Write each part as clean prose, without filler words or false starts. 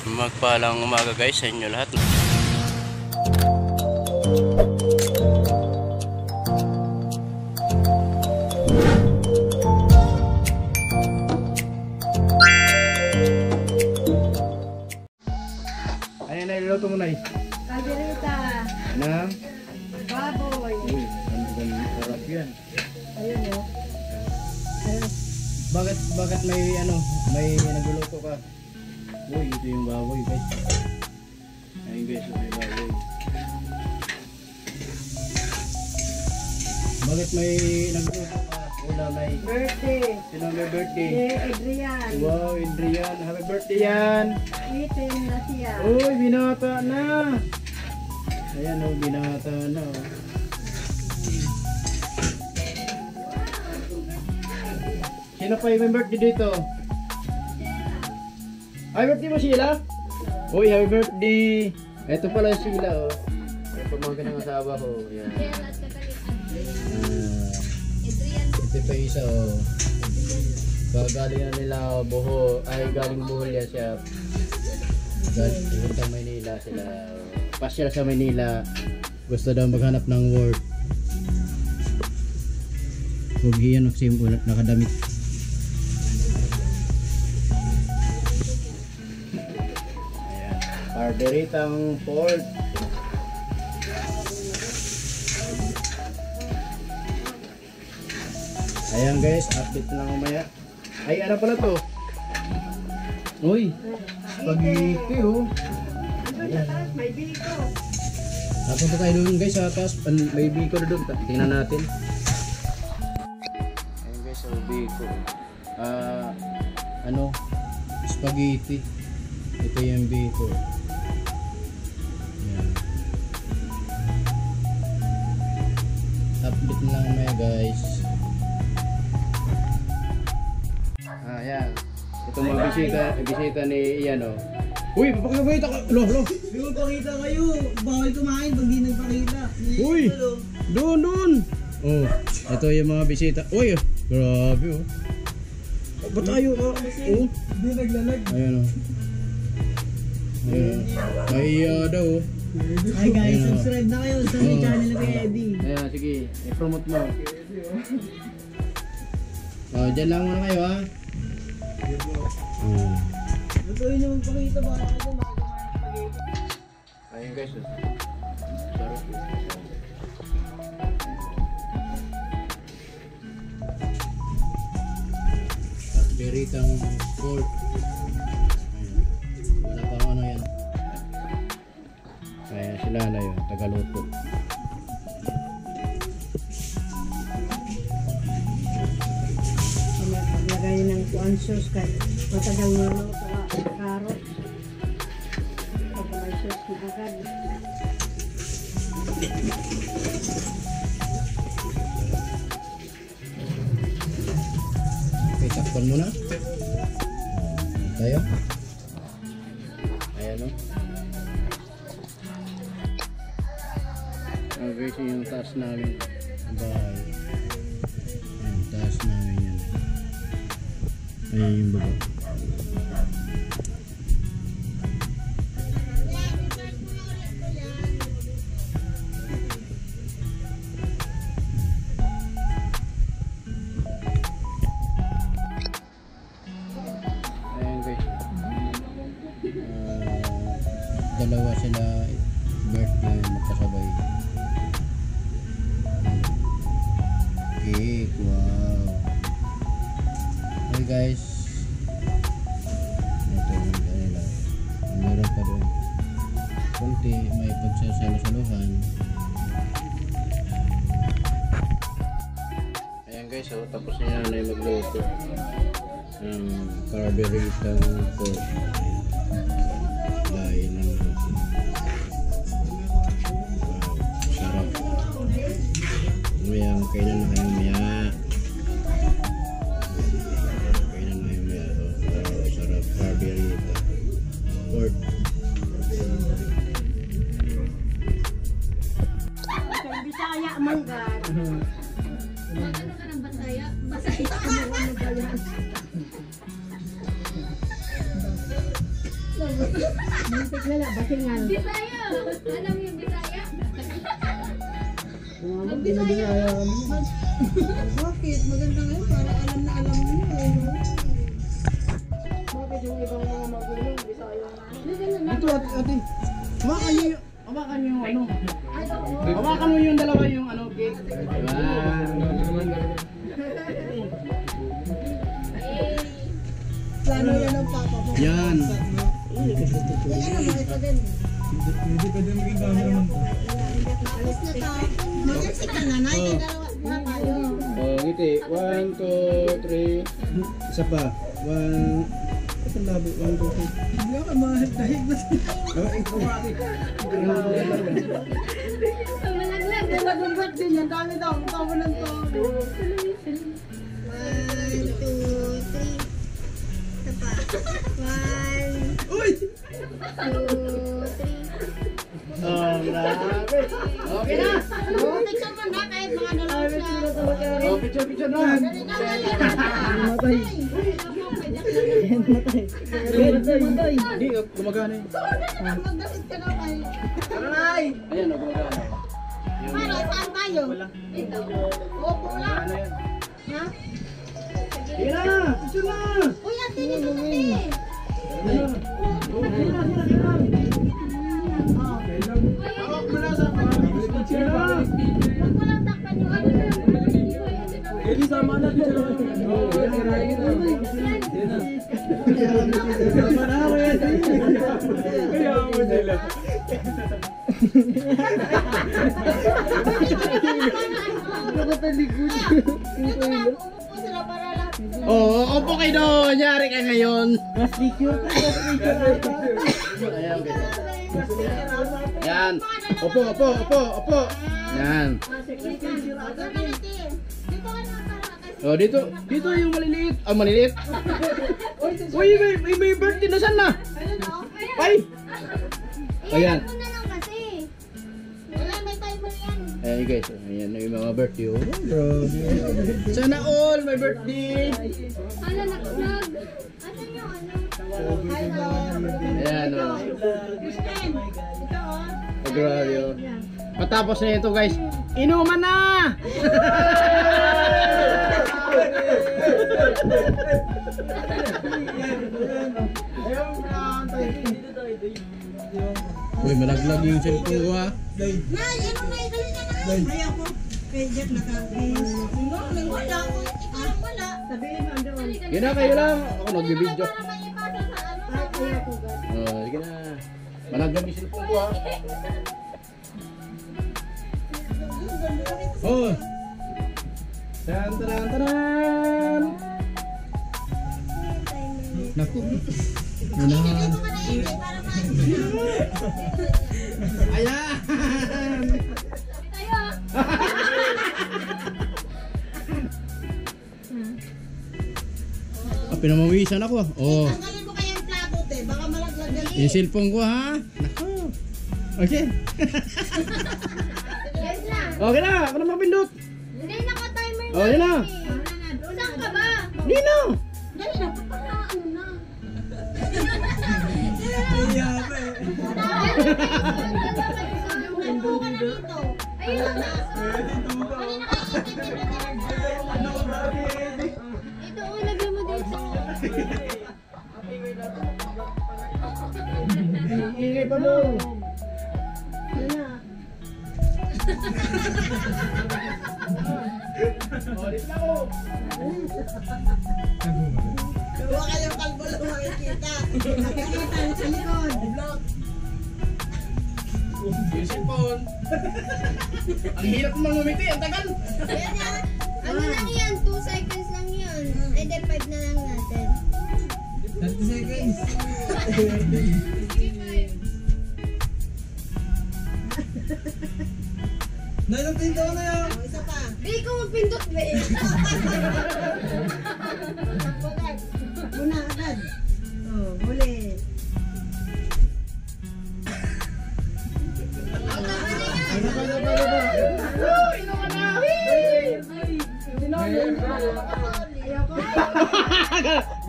Magpalang umaga guys sa inyo lahat. Ano na iluluto mo, Nay? Kaldereta. Na? Baboy. Uy, ang sarap yan. Ayun o. Bakit may nagluluto ka? Uy, ito yung baboy guys. Ayun guys, ito yung baboy. Bakit may nagluluto ka? Ulam ay Birthday. sino may birthday? Adrian. Wow, Adrian. Happy birthday yan. Itin na siya. Uy, binata na. Ayan o, binata na o. Sino pa yung may birthday dito? Happy birthday mo, Sheila? Uy, happy birthday! Ito pala si Sheila, oh. Yung pamangkin ng asawa ko. Yan. Ito pa isa, oh. Galing na nila Bohol. Ay, galing Bohol yan siya. Galing sa Maynila sila. Pasyal sa Maynila. Gusto daw maghanap ng work. Huwag yan, nakadamit. Carderitang pork. Ayan guys, update na lang umaya. Ay, ano pala to? Uy, spaghetti oh. Doon sa taas, may biko. Napunta tayo doon guys sa taas. May biko na doon. Tingnan natin. Ayan guys, so biko. Spaghetti. Ito yung biko. Update na lang maya guys. Ayan. Ito mga bisita ni Ian oh. Uy, papakita ka. Lo. Hindi mo pakita kayo. Bawal kumain pag di nagpakita. Uy, doon. Oh, ito yung mga bisita. Uy, grabe oh. Ba't tayo oh? Hindi naglalag. Ayan oh. Mahiya daw oh. Hi guys, Ayan, subscribe na kayo sa channel ni Eddie. Ayan, sige. I-promote mo. Oh, dyan lang muna kayo ha. Lutuin nyo magpakita ba ako kung bakit kumain ng spaghetti. Ayun guys. Sarap. Beritang pork. Wala pang ano yan. Ayan sila na yun, tagaluto. Paglagay ng kuan sauce kahit matagal mo sa carrot. Pag may sauce na agad. Okay, takpan mo na. Tayo. Ayan o. Okay, so yung taas namin. Bahay. Ayan, taas namin yan. Ayan yung baba. Dalawa sila birthday magkasabay. Cake, wow. Hey guys, ito yung kanila. Meron pa doon kunti, may pagsasalo-saluhan. Ayan guys, so tapos na yan na magluto ng carburetang pork. Lain ng wow, sarap. Maya, kailan na kayo maya. Kailan na kayo maya. Wow, sarap. Carburetor pork. Bisaya manggar. Ano ka ng Basaya? Basaya. Ano ba yan? Muntik na lang, batingan. Bisaya! Alam mo yung Bisaya? Binabiyaya kami. Bakit? Maganda ngayon para alam na alam mo eh. Bakit yung ibang mga magulang Bisaya na? Ito ate. Hawakan niyo yung ano. Hawakan mo yung dalawa yung ano, cake. Plano yan ng papa mo. Yan. Yan ang mga ito din. Hindi pa din maging camera mo. Alis na tayo. Mag-exit ka na na. Yung dalawa na tayo. Oh, ngiti. 1, 2, 3. Isa pa. 1. Ito labo. 1, 2, 3. Hindi ako mahal-dahig na. Malaglag. Nagagumbat din yan. Dami daw. Tawa ng tawa. 1, 2, 3. Isa pa. 1, Uy! 2, 3. Oh, grabe. Okay na. Picture mo na kahit mga dalawa siya. Oh, picture na. Hindi, gumagana yun. Magdasit ka na kayo. Ayan, gumagana. Para saan tayo? Opo lang. Ano yan? Ha? Sige na, picture na. Uy, ate, dito kami. Huwag mo lang takpan yung ano. Hindi sama na dito lang. Sama na ako yan. Kaya ako sila. Dito na, umupo sila para lang. Oo, opo kayo doon. Nyari ka ngayon. Ayan, yan. Opo. Yan. Oh, dito yung maliliit. Ah, maliliit. Uy, may birthday na sana. Ay. Ayan. Ano na lang kasi. Wala, may timer yan. Ayan guys, ayan yung mga birthday. Oh, grabe. Sana all may birthday. Hala, nag-vlog. Asan yung ano? Ayan oh. Christine, ito oh. Oh, grabe oh. Matapos na ito guys, inuman na! Uy, malaglag yung cellphone ko ha. Nay, anong nay? Dali ka na. Nay ako. Kay Jeff nakabis. Wala ako. Ikaw lang wala. Sabihin mo, andun. Yun na, kayo lang. Ako nag-video. Para may ipasa sa ano. Ay, ako ba? Oh, sige na. Malaglag yung cellphone ko ha. Oh. Taran. Naku. Unahan. Ayan. Tayo. Pinamawisan ako. Oh. Tanggalin mo kaya yung plato, te. Baka malaglag na. Yung cellphone ko ha. Naku. Okay. Yes na. Okay na. Ako na mapindot. Hindi, naka-timer na. Oh, yun na. Saan ka ba? Nino. Dali na, para ano na. Nandun ka na dito. Ayun na. Kanina kayo Ito, lagyan mo dito. Ingay pa mo. Huwag kayong kalbo lang makikita. Nakikita yung sa likod. Yung cellphone. Ang hirap mong ngumiti. Ang tagal. Ayan na. Ano lang yan? 2 seconds lang yan. Ay, di 5 na lang natin. 30 seconds. Nailang na yan. Isa pa. Di ko magpindot, be. Una agad. Oh, huli.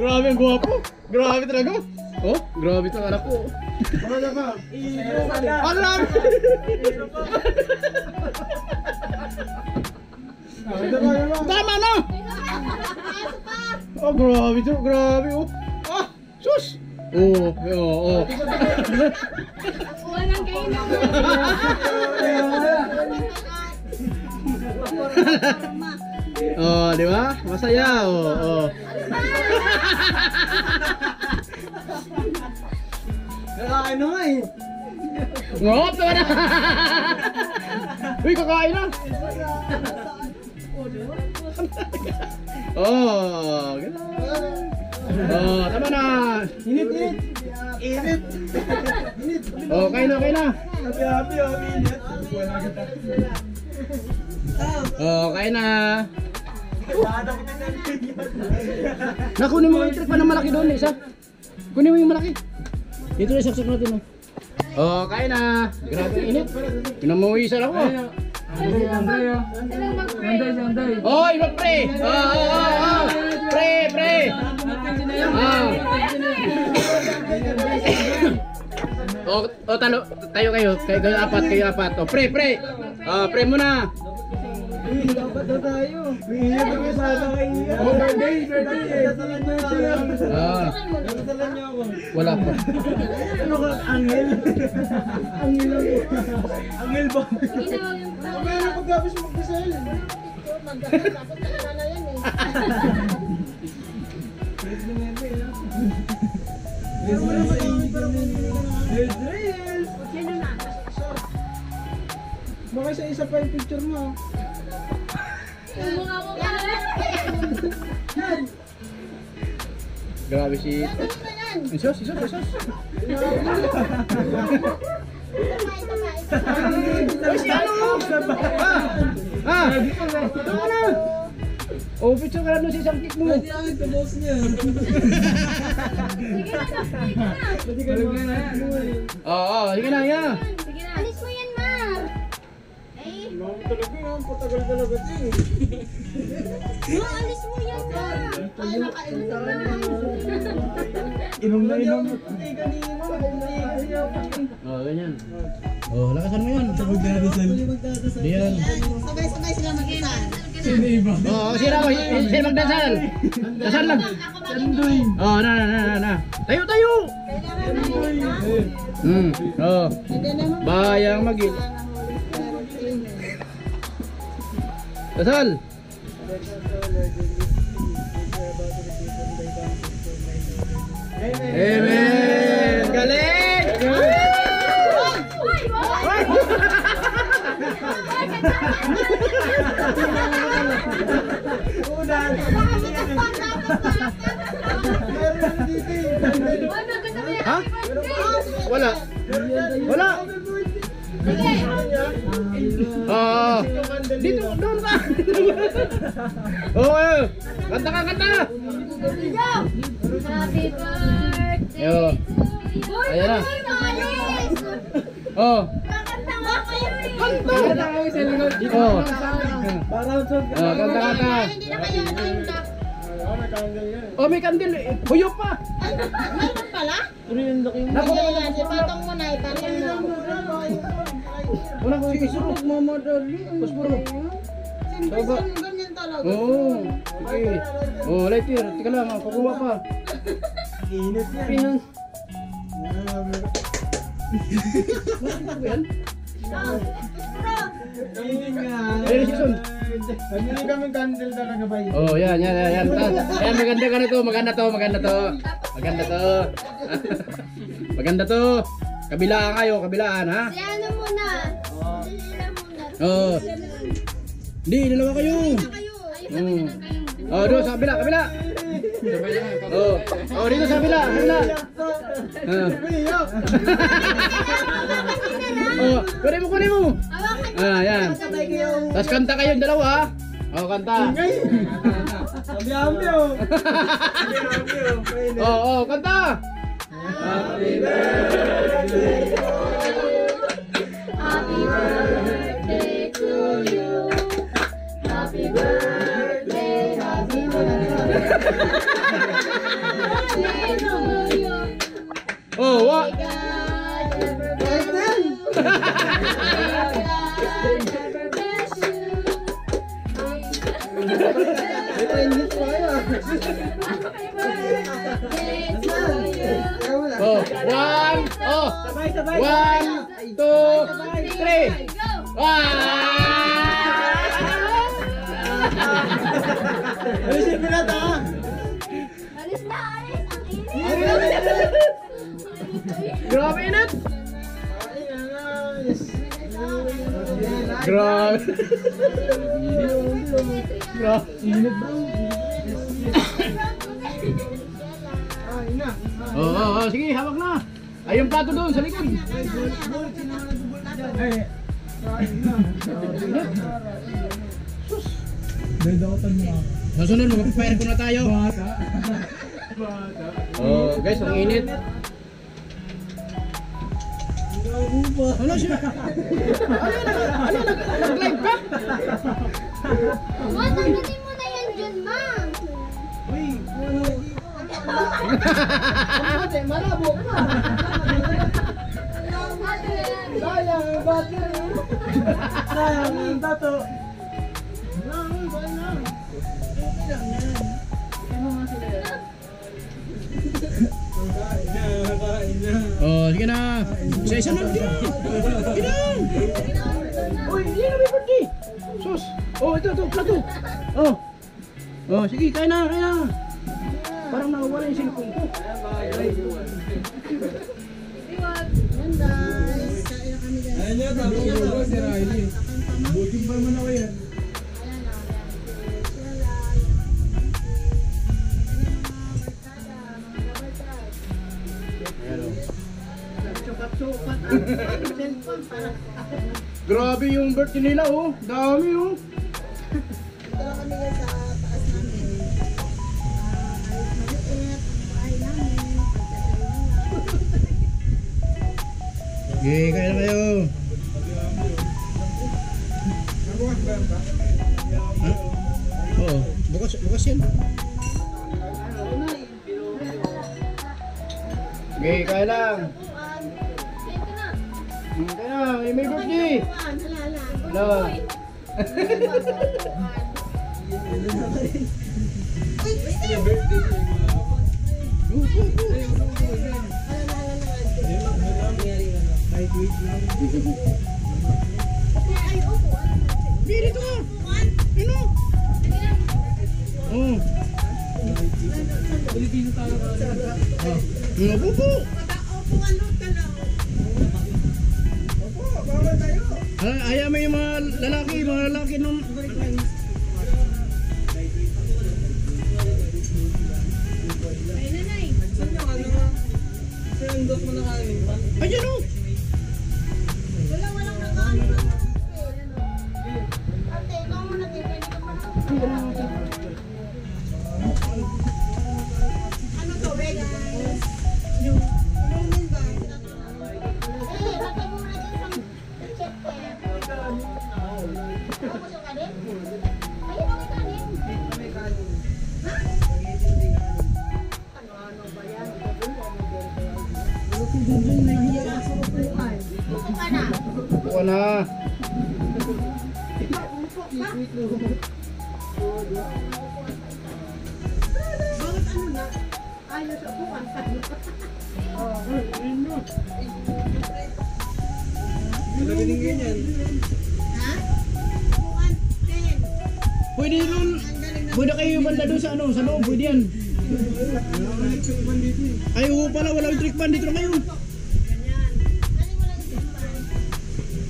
Grabe ang guwapo. Grabe talaga. Oh, grabe itong anak ko. Ano ba? Ano lang? Tama na! Oh, grabe ito, grabe oh. Ah, sus! Oh, oh, oh. Walang kayo na. Oh, di ba? Masaya oh, oh. Ano nga eh? Ngop naman na! Uy, kakain na! Oh, gano'n. Oh, tama na! Init. Init. Oh, kain na, kain na! Happy, init. Wala kita. Oh, kain na! Nakunin mo yung trick pa ng malaki doon, isa. Kunin mo yung malaki. Dito na saksak natin. Oh, kain na. Grabe ang init. Pinamuhisan ako. Oy, mag-pre. Oh. Pre. Oh, tayo kayo. Kayo apat. Oh, pre. Oh, pre muna. Dapat na tayo. Iiyak ako sana kayo. Oh, birthday. Dasalan niyo ako. Dasalan niyo ako. Wala pa. Ano ka? Angel? Angel ako. Angel ba? Ano pagkapos mag-dasal? Baka isa pa yung picture mo. Grabe si... Isos. Ay, si ano? Tama na! Oh, picture ka lang doon sa isang kick mo. Pwede ang ito-boss niya. Pwede ka naman na. Oo, sige na. Alis mo yan, Mar. Mama talaga yan. Patagal talaga ito eh. No, alis mo yan, Mar. Ay, nakainom na. Inom na inom. Hindi kanina. Oh, ganyan. Oh, lakasan mo yan. Magdadasal. Diyan. Sabay-sabay sila mag-isal. Sino iba? Oh, sino magdasal? Dasal lang. Sandoy. Oh, na. Tayo. Oh. Bayang magil. Dasal. Amen. Galing. Ha? Wala. Dito, doon ka. Oh, kanta. Happy birthday. Yo. Ayan na. Oh. Kakanta nga kayo eh. Kanta. Oh. Kanta. Hindi na kayo nanda. Oh, may kandil. Huyo pa. Mayroon pala? Naku. Ayan, ipatong mo na, ipatong mo. Wala ko isuro. Mamadali. Puspuro. Simple ganyan talaga. Oo. Okay. Oh, lighter. Tika lang. Kukuha pa. Init yan. Pinan. Init nga. Ayun si Son. Pamili kami candle talaga ba yun? Oh, yan. Ayan, maganda ka na to. Maganda to. Kabilaan kayo, kabilaan ha. Si ano muna? Sila muna. Oh. Hindi, dalawa kayo. Kayo. Ayun, kayo. Oh, doon sa kabila. Oh, dito sa kabila. Oh, kunin mo. Hawakan Yan. Tapos kanta kayong dalawa ha. Oh, kanta. Sabi-ambi oh. Oh, kanta. Happy birthday to you. Happy birthday to you. May training pa kayo. Oh, one, oh, Sabay. 1, 2, 3. Alisin mo na ta. Alis na, alis. Ang init. Grabe init. Grabe. Grabe. Init bro. Oh, sige, hawak na. Ay, yung plato doon sa likod. Dadotan mo. Masunod, mag-fire ko na tayo. Bata. Oh, guys, ang init. Ano siya? Nag-live ka? Ma, tanggalin mo na yan dyan, ma. Uy, Malabo ka. sayang ang battery. Sayang ang dato. Oh, sige na. Isa na. Gina. Uy, hindi na may birthday. Sus. Oh, ito, plato. Oh. Oh, sige, kaya na. Parang nawawala yung cellphone ko. Ayun niya, tapos ko si Riley. Buting pa naman ako yan. Grabe yung birthday nila, oh. Dami, oh. Dala kami yan sa taas namin. Ayos maliit, ang bahay namin. Okay, kaya na kayo. Nabukas ba yan ba? Ha? Oo, bukas yan. Okay, kaya lang. Kaya na, may birthday. Hello. Bili to. Ano? Oh. Pilipino tayo ka. Ano po? Opo, bawal tayo. Ayaw mo yung mga lalaki nung... Saan yung ano nga? Saan yung dot mo na kanin? Ayan o! Walang nakaano na. Ate, ikaw muna din. Pwede ka pa na. Ano to, guys? Yung din ba? Eh, bakit mo na din isang check ko eh. Tapos yung kanin? Ayun ang kanin. Ha? Ano ba yan? Upo ka na. Buka na. Bakit ano na? Ayaw sa upuan. Malaki din ganyan. Ha? Upuan. 10. Pwede nun. Ang galing na. Pwede kayo banda doon sa loob. Pwede yan. Wala ka nagsukupan dito eh. Ay, oo pala. Walang trick pan. Dito na kayo. Ganyan. Galing mo lang isipan.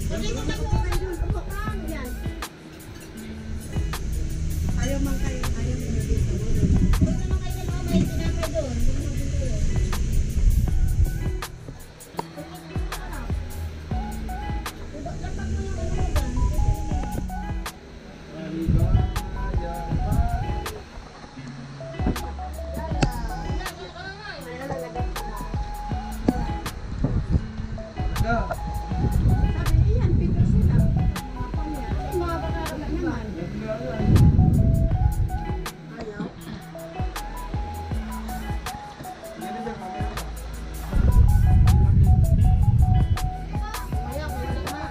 Pwede ko na upuan doon. Upo ka. Yan. Ayaw man kayo. Ayaw mo na dito. Huwag naman kayo dalawa. May tinapay doon. Sabi niyan, pito sila. Mga baka naman. Ayaw. Ayaw, wala na.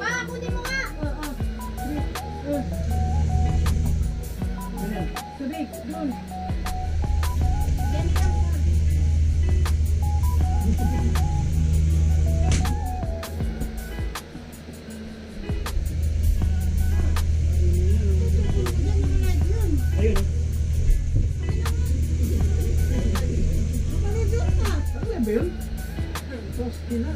Pa, kunin mo nga. ba yun? Poste na.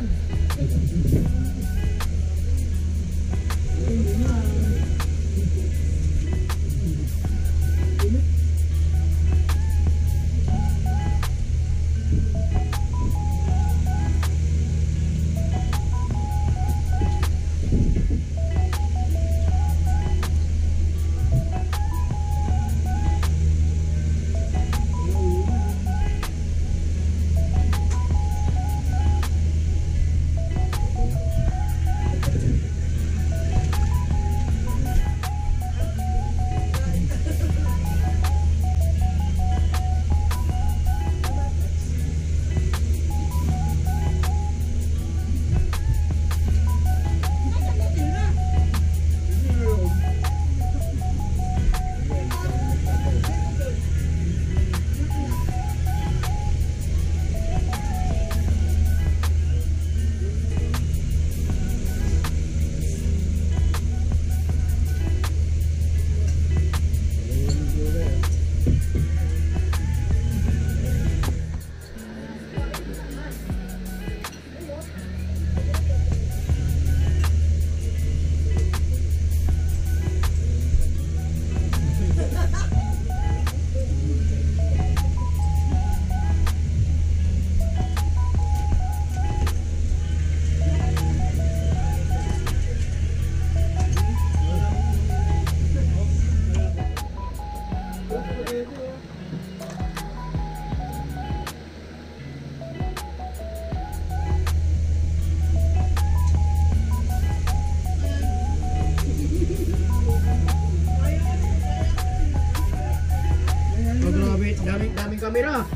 Daming kamera.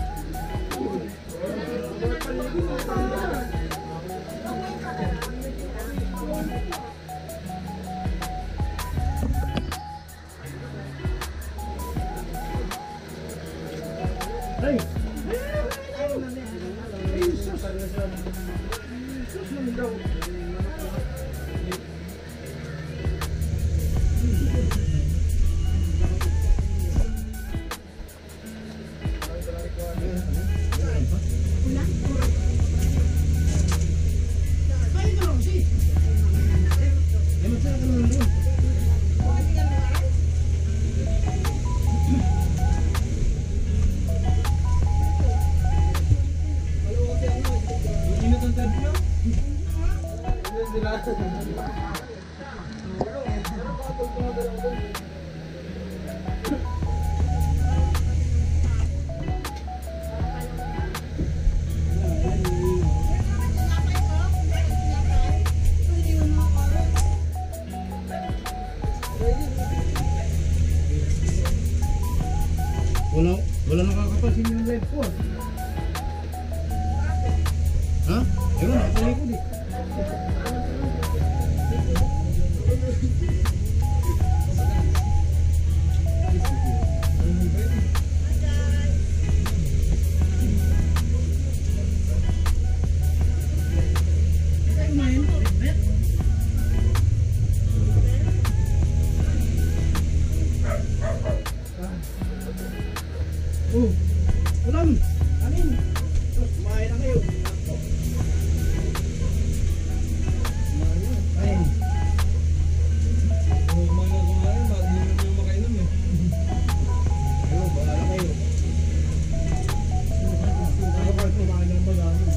Hey. Wala nakakapansin yung live ko. Ha? Ayun, nakalikod eh. Oh, ulam! Kanin! Tapos kumain na kayo. Kain. Kumain, ba't hindi nyo makainom eh? Ayun, bahala na kayo. Kapag kumain ng baga, ayun.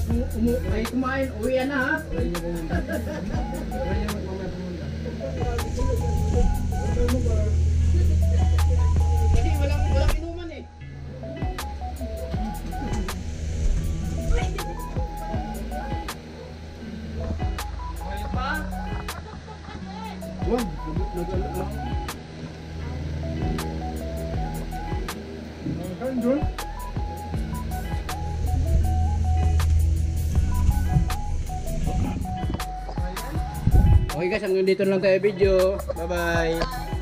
ay kumain, uwi na ha. Hindi, walang inuman eh. Wag, nag-alala. Kan Jun? Okay guys, hanggang dito na lang tayo video. Bye bye.